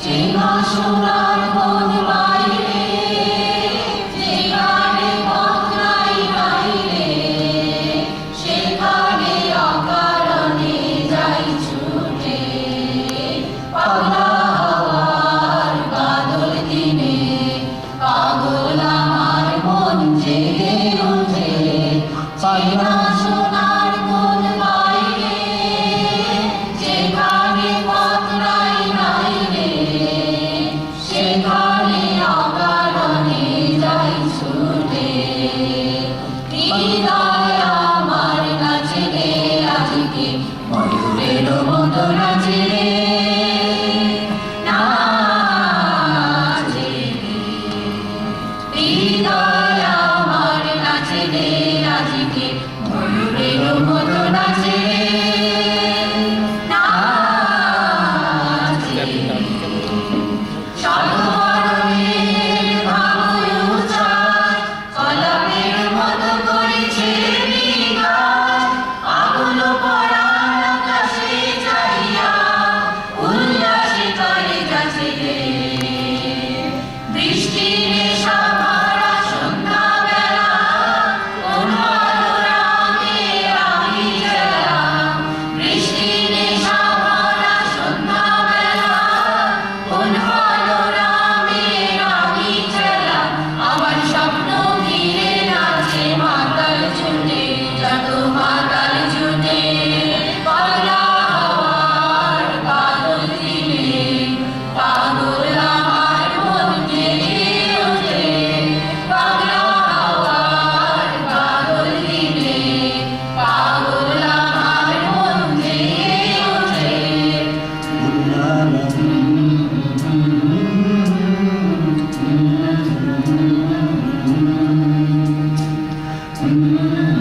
চেনা সোনার বন বাইরে, যেখানে পথ নাই বাইরে, সেখানে অকারণে যাই ছুটে। পাগলা হাওয়ার বাদল দিনে পাগল আমার মন জেগে ওঠে। চেনা সোনার বন বাইরে, যেখানে পথ নাই বাইরে, সেখানে অকারণে যাই ছুটে। হৃদয় আমার নাচে রে আজকে, ময়ূরের মতো নাচে রে, নাচে রে। হৃদয় আমার নাচে রে আজকে, ময়ূরের মতো নাচে রে, নাচে রে। সর্বরণের ভাবই উচার, কলমের মতো করেছে বিগার। আগুন পড়ার আকাশে চাহিয়া উল্লাসে করে যাচ্ছে রে। বৃষ্টির নেশা ভরা সন্ধ্যাবেলা, কোন আলোরামে আমি গেলাম। বৃষ্টির নেশা ভরা সন্ধ্যাবেলা, কোন আলোরামে আমি গেলাম। আমার স্বপ্ন ঘিরে নাচে মাতাল ছুটে, যত মাতাল ছুটে। পাগলা হাওয়ার বাদল দিনে পাগল আমার মন জেগে ওঠে। পাগলা হাওয়ার বাদল দিনে পাগল আমার মন জেগে ওঠে। Mm-hmm.